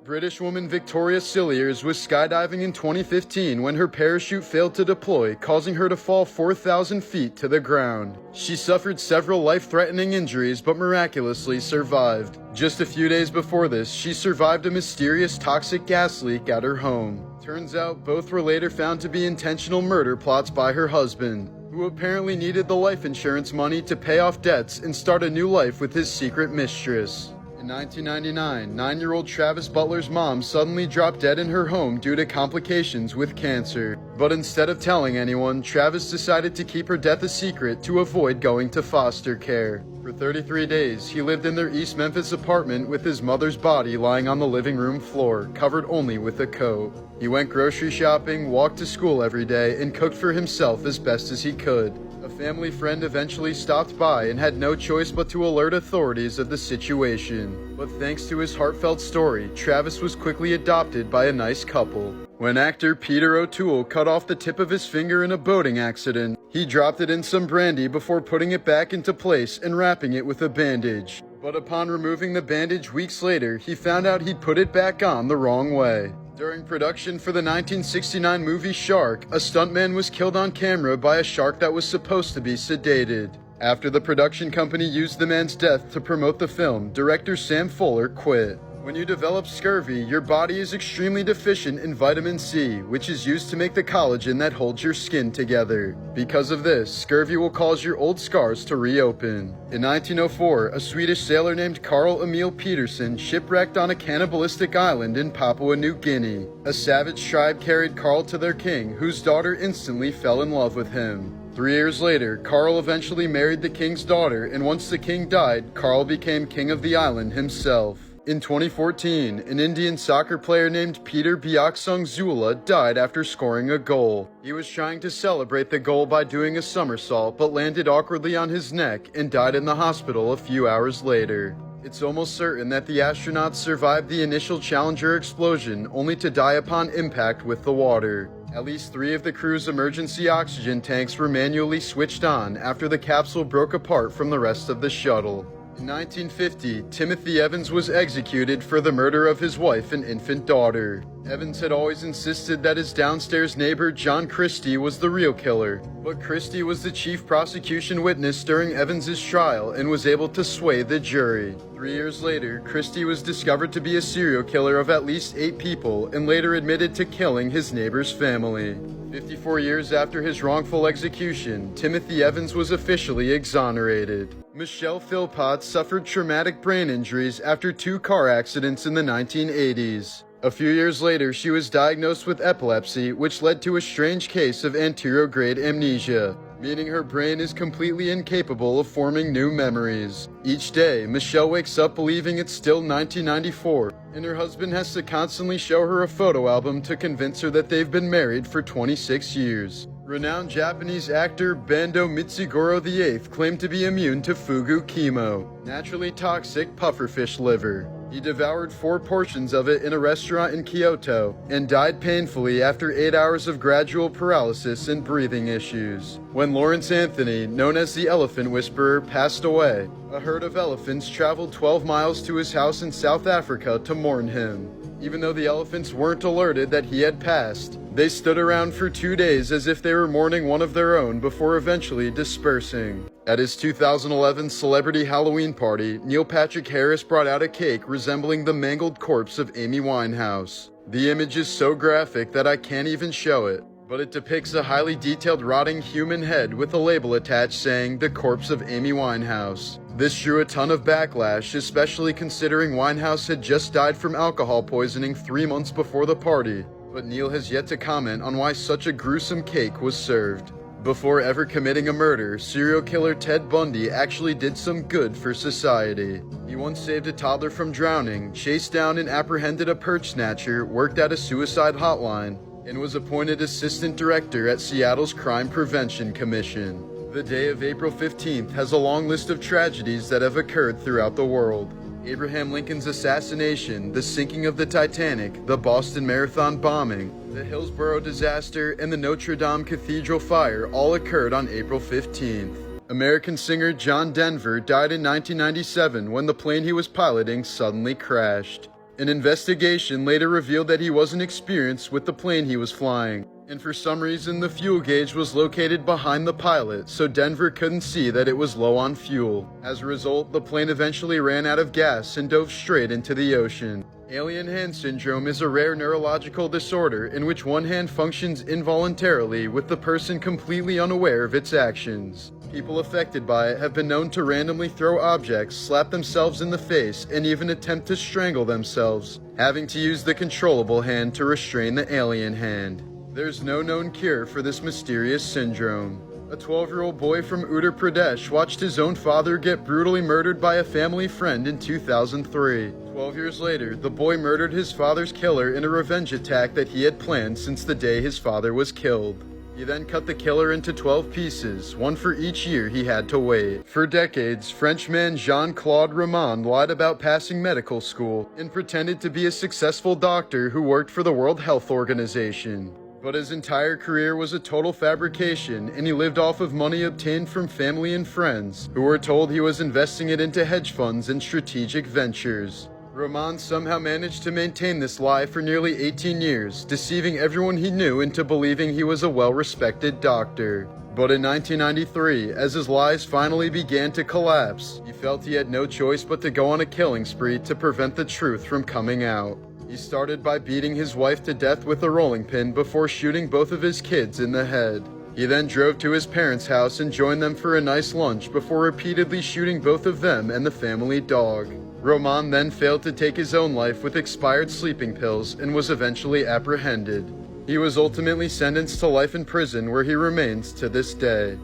British woman Victoria Cilliers was skydiving in 2015 when her parachute failed to deploy, causing her to fall 4,000 feet to the ground. She suffered several life-threatening injuries but miraculously survived. Just a few days before this, she survived a mysterious toxic gas leak at her home. Turns out both were later found to be intentional murder plots by her husband, who apparently needed the life insurance money to pay off debts and start a new life with his secret mistress. In 1999, 9-year-old Travis Butler's mom suddenly dropped dead in her home due to complications with cancer. But instead of telling anyone, Travis decided to keep her death a secret to avoid going to foster care. For 33 days, he lived in their East Memphis apartment with his mother's body lying on the living room floor, covered only with a coat. He went grocery shopping, walked to school every day, and cooked for himself as best as he could. A family friend eventually stopped by and had no choice but to alert authorities of the situation. But thanks to his heartfelt story, Travis was quickly adopted by a nice couple. When actor Peter O'Toole cut off the tip of his finger in a boating accident, he dropped it in some brandy before putting it back into place and wrapping it with a bandage. But upon removing the bandage weeks later, he found out he'd put it back on the wrong way. During production for the 1969 movie Shark, a stuntman was killed on camera by a shark that was supposed to be sedated. After the production company used the man's death to promote the film, director Sam Fuller quit. When you develop scurvy, your body is extremely deficient in vitamin C, which is used to make the collagen that holds your skin together. Because of this, scurvy will cause your old scars to reopen. In 1904, a Swedish sailor named Carl Emil Peterson shipwrecked on a cannibalistic island in Papua New Guinea. A savage tribe carried Carl to their king, whose daughter instantly fell in love with him. 3 years later, Carl eventually married the king's daughter, and once the king died, Carl became king of the island himself. In 2014, an Indian soccer player named Peter Byaksung Zula died after scoring a goal. He was trying to celebrate the goal by doing a somersault, but landed awkwardly on his neck and died in the hospital a few hours later. It's almost certain that the astronauts survived the initial Challenger explosion, only to die upon impact with the water. At least 3 of the crew's emergency oxygen tanks were manually switched on after the capsule broke apart from the rest of the shuttle. In 1950, Timothy Evans was executed for the murder of his wife and infant daughter. Evans had always insisted that his downstairs neighbor John Christie was the real killer, but Christie was the chief prosecution witness during Evans's trial and was able to sway the jury. 3 years later, Christie was discovered to be a serial killer of at least 8 people and later admitted to killing his neighbor's family. 54 years after his wrongful execution, Timothy Evans was officially exonerated. Michelle Philpott suffered traumatic brain injuries after 2 car accidents in the 1980s. A few years later, she was diagnosed with epilepsy, which led to a strange case of anterograde amnesia, meaning her brain is completely incapable of forming new memories. Each day, Michelle wakes up believing it's still 1994, and her husband has to constantly show her a photo album to convince her that they've been married for 26 years. Renowned Japanese actor Bando Mitsugoro VIII claimed to be immune to fugu chemo, naturally toxic pufferfish liver. He devoured 4 portions of it in a restaurant in Kyoto and died painfully after 8 hours of gradual paralysis and breathing issues. When Lawrence Anthony, known as the Elephant Whisperer, passed away, a herd of elephants traveled 12 miles to his house in South Africa to mourn him. Even though the elephants weren't alerted that he had passed, they stood around for 2 days as if they were mourning one of their own before eventually dispersing. At his 2011 celebrity Halloween party, Neil Patrick Harris brought out a cake resembling the mangled corpse of Amy Winehouse. The image is so graphic that I can't even show it, but it depicts a highly detailed rotting human head with a label attached saying "The Corpse of Amy Winehouse." This drew a ton of backlash, especially considering Winehouse had just died from alcohol poisoning 3 months before the party, but Neil has yet to comment on why such a gruesome cake was served. Before ever committing a murder, serial killer Ted Bundy actually did some good for society. He once saved a toddler from drowning, chased down and apprehended a perch snatcher, worked at a suicide hotline, and was appointed assistant director at Seattle's Crime Prevention Commission. The day of April 15th has a long list of tragedies that have occurred throughout the world. Abraham Lincoln's assassination, the sinking of the Titanic, the Boston Marathon bombing, the Hillsborough disaster, and the Notre Dame Cathedral fire all occurred on April 15th. American singer John Denver died in 1997 when the plane he was piloting suddenly crashed. An investigation later revealed that he wasn't experienced with the plane he was flying, and for some reason the fuel gauge was located behind the pilot, so Denver couldn't see that it was low on fuel. As a result, the plane eventually ran out of gas and dove straight into the ocean. Alien hand syndrome is a rare neurological disorder in which one hand functions involuntarily with the person completely unaware of its actions. People affected by it have been known to randomly throw objects, slap themselves in the face, and even attempt to strangle themselves, having to use the controllable hand to restrain the alien hand. There's no known cure for this mysterious syndrome. A 12-year-old boy from Uttar Pradesh watched his own father get brutally murdered by a family friend in 2003. 12 years later, the boy murdered his father's killer in a revenge attack that he had planned since the day his father was killed. He then cut the killer into 12 pieces, one for each year he had to wait. For decades, Frenchman Jean-Claude Roman lied about passing medical school and pretended to be a successful doctor who worked for the World Health Organization. But his entire career was a total fabrication, and he lived off of money obtained from family and friends, who were told he was investing it into hedge funds and strategic ventures. Roman somehow managed to maintain this lie for nearly 18 years, deceiving everyone he knew into believing he was a well-respected doctor. But in 1993, as his lies finally began to collapse, he felt he had no choice but to go on a killing spree to prevent the truth from coming out. He started by beating his wife to death with a rolling pin before shooting both of his kids in the head. He then drove to his parents' house and joined them for a nice lunch before repeatedly shooting both of them and the family dog. Roman then failed to take his own life with expired sleeping pills and was eventually apprehended. He was ultimately sentenced to life in prison, where he remains to this day.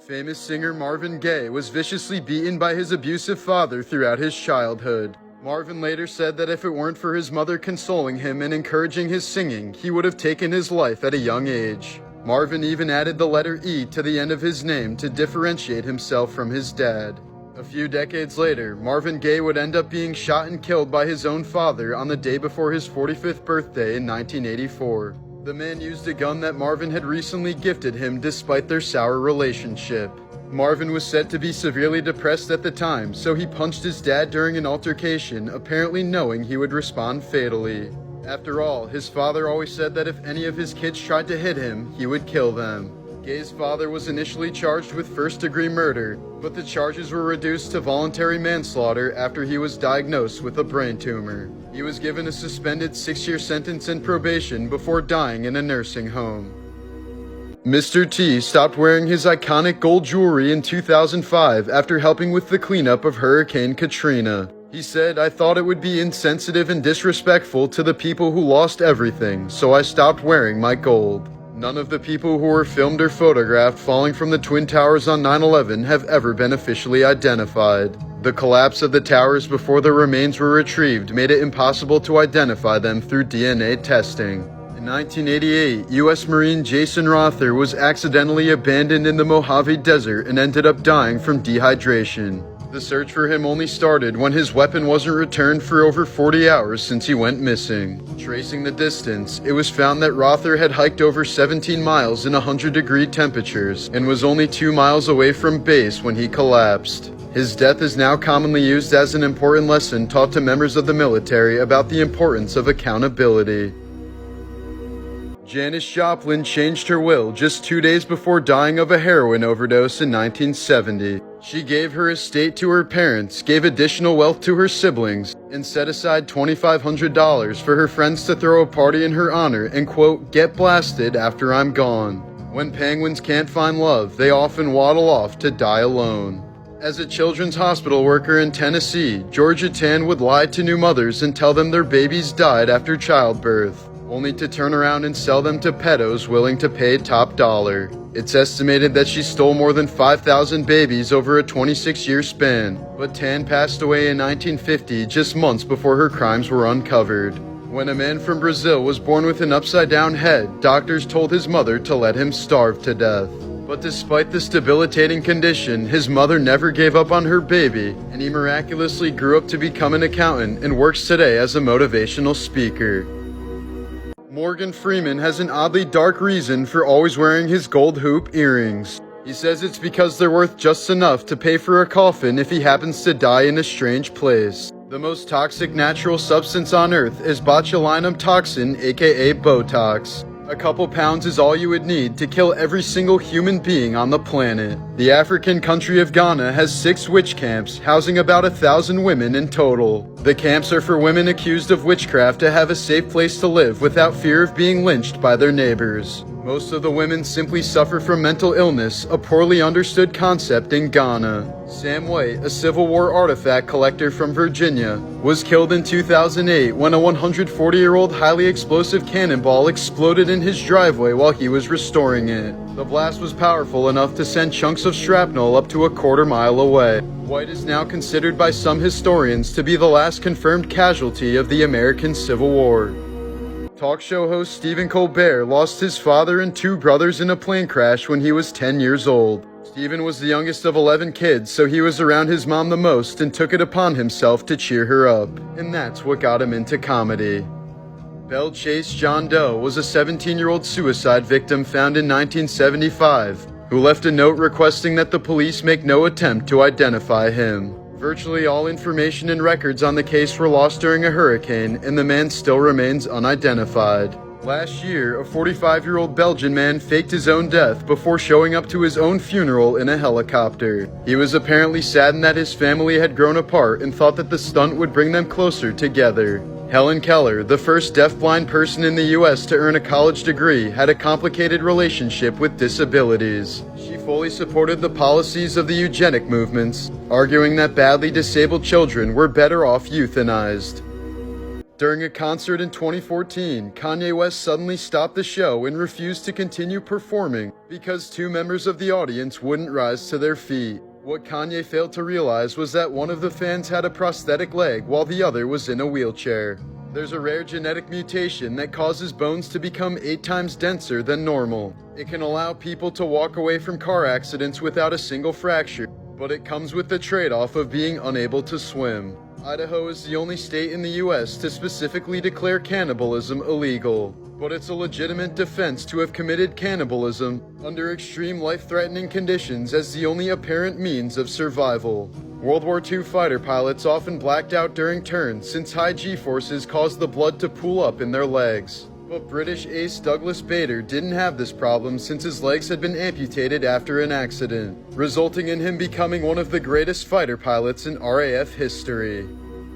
Famous singer Marvin Gaye was viciously beaten by his abusive father throughout his childhood. Marvin later said that if it weren't for his mother consoling him and encouraging his singing, he would have taken his life at a young age. Marvin even added the letter E to the end of his name to differentiate himself from his dad. A few decades later, Marvin Gaye would end up being shot and killed by his own father on the day before his 45th birthday in 1984. The man used a gun that Marvin had recently gifted him despite their sour relationship. Marvin was said to be severely depressed at the time, so he punched his dad during an altercation, apparently knowing he would respond fatally. After all, his father always said that if any of his kids tried to hit him, he would kill them. Gaye's father was initially charged with first-degree murder, but the charges were reduced to voluntary manslaughter after he was diagnosed with a brain tumor. He was given a suspended 6-year sentence and probation before dying in a nursing home. Mr. T stopped wearing his iconic gold jewelry in 2005 after helping with the cleanup of Hurricane Katrina. He said, "I thought it would be insensitive and disrespectful to the people who lost everything, so I stopped wearing my gold." None of the people who were filmed or photographed falling from the Twin Towers on 9/11 have ever been officially identified. The collapse of the towers before the remains were retrieved made it impossible to identify them through DNA testing. In 1988, U.S. Marine Jason Rother was accidentally abandoned in the Mojave Desert and ended up dying from dehydration. The search for him only started when his weapon wasn't returned for over 40 hours since he went missing. Tracing the distance, it was found that Rother had hiked over 17 miles in 100-degree temperatures and was only 2 miles away from base when he collapsed. His death is now commonly used as an important lesson taught to members of the military about the importance of accountability. Janis Joplin changed her will just 2 days before dying of a heroin overdose in 1970. She gave her estate to her parents, gave additional wealth to her siblings, and set aside $2,500 for her friends to throw a party in her honor and, quote, "get blasted after I'm gone." When penguins can't find love, they often waddle off to die alone. As a children's hospital worker in Tennessee, Georgia Tan would lie to new mothers and tell them their babies died after childbirth, only to turn around and sell them to pedos willing to pay top dollar. It's estimated that she stole more than 5,000 babies over a 26-year span, but Tan passed away in 1950, just months before her crimes were uncovered. When a man from Brazil was born with an upside-down head, doctors told his mother to let him starve to death. But despite this debilitating condition, his mother never gave up on her baby, and he miraculously grew up to become an accountant and works today as a motivational speaker. Morgan Freeman has an oddly dark reason for always wearing his gold hoop earrings. He says it's because they're worth just enough to pay for a coffin if he happens to die in a strange place. The most toxic natural substance on Earth is botulinum toxin, aka Botox. A couple pounds is all you would need to kill every single human being on the planet. The African country of Ghana has 6 witch camps, housing about 1,000 women in total. The camps are for women accused of witchcraft to have a safe place to live without fear of being lynched by their neighbors. Most of the women simply suffer from mental illness, a poorly understood concept in Ghana. Sam White, a Civil War artifact collector from Virginia, was killed in 2008 when a 140-year-old highly explosive cannonball exploded in his driveway while he was restoring it. The blast was powerful enough to send chunks of shrapnel up to a quarter-mile away. White is now considered by some historians to be the last confirmed casualty of the American Civil War. Talk show host Stephen Colbert lost his father and 2 brothers in a plane crash when he was 10 years old. Stephen was the youngest of 11 kids, so he was around his mom the most and took it upon himself to cheer her up. And that's what got him into comedy. Belle Chase John Doe was a 17-year-old suicide victim found in 1975, who left a note requesting that the police make no attempt to identify him. Virtually all information and records on the case were lost during a hurricane, and the man still remains unidentified. Last year, a 45-year-old Belgian man faked his own death before showing up to his own funeral in a helicopter. He was apparently saddened that his family had grown apart and thought that the stunt would bring them closer together. Helen Keller, the first deafblind person in the U.S. to earn a college degree, had a complicated relationship with disabilities. She fully supported the policies of the eugenic movements, arguing that badly disabled children were better off euthanized. During a concert in 2014, Kanye West suddenly stopped the show and refused to continue performing because 2 members of the audience wouldn't rise to their feet. What Kanye failed to realize was that one of the fans had a prosthetic leg while the other was in a wheelchair. There's a rare genetic mutation that causes bones to become 8 times denser than normal. It can allow people to walk away from car accidents without a single fracture, but it comes with the trade-off of being unable to swim. Idaho is the only state in the U.S. to specifically declare cannibalism illegal, but it's a legitimate defense to have committed cannibalism under extreme life-threatening conditions as the only apparent means of survival. World War II fighter pilots often blacked out during turns since high G-forces caused the blood to pool up in their legs. But British ace Douglas Bader didn't have this problem since his legs had been amputated after an accident, resulting in him becoming one of the greatest fighter pilots in RAF history.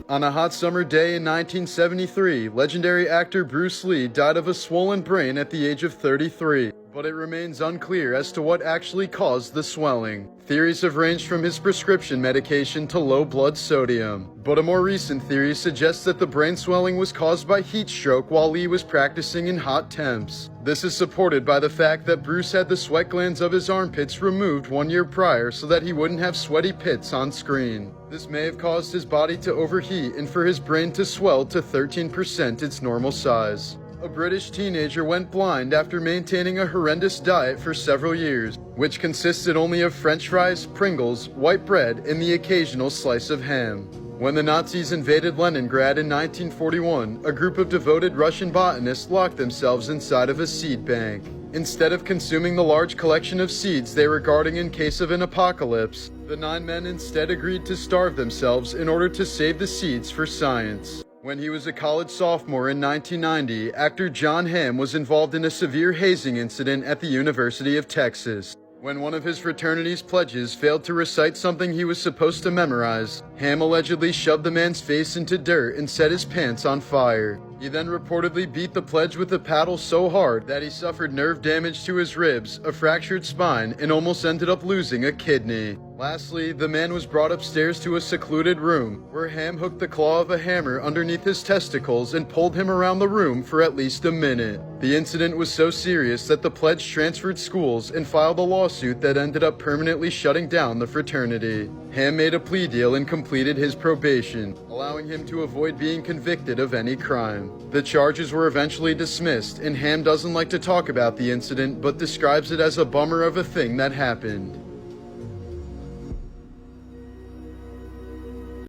On a hot summer day in 1973, legendary actor Bruce Lee died of a swollen brain at the age of 33, but it remains unclear as to what actually caused the swelling. Theories have ranged from his prescription medication to low blood sodium, but a more recent theory suggests that the brain swelling was caused by heat stroke while Lee was practicing in hot temps. This is supported by the fact that Bruce had the sweat glands of his armpits removed 1 year prior so that he wouldn't have sweaty pits on screen. This may have caused his body to overheat and for his brain to swell to 13% its normal size. A British teenager went blind after maintaining a horrendous diet for several years, which consisted only of French fries, Pringles, white bread, and the occasional slice of ham. When the Nazis invaded Leningrad in 1941, a group of devoted Russian botanists locked themselves inside of a seed bank. Instead of consuming the large collection of seeds they were guarding in case of an apocalypse, the 9 men instead agreed to starve themselves in order to save the seeds for science. When he was a college sophomore in 1990, actor John Hamm was involved in a severe hazing incident at the University of Texas. When one of his fraternity's pledges failed to recite something he was supposed to memorize, Hamm allegedly shoved the man's face into dirt and set his pants on fire. He then reportedly beat the pledge with a paddle so hard that he suffered nerve damage to his ribs, a fractured spine, and almost ended up losing a kidney. Lastly, the man was brought upstairs to a secluded room, where Hamm hooked the claw of a hammer underneath his testicles and pulled him around the room for at least a minute. The incident was so serious that the pledge transferred schools and filed a lawsuit that ended up permanently shutting down the fraternity. Hamm made a plea deal and completed his probation, allowing him to avoid being convicted of any crime. The charges were eventually dismissed, and Hamm doesn't like to talk about the incident but describes it as a bummer of a thing that happened.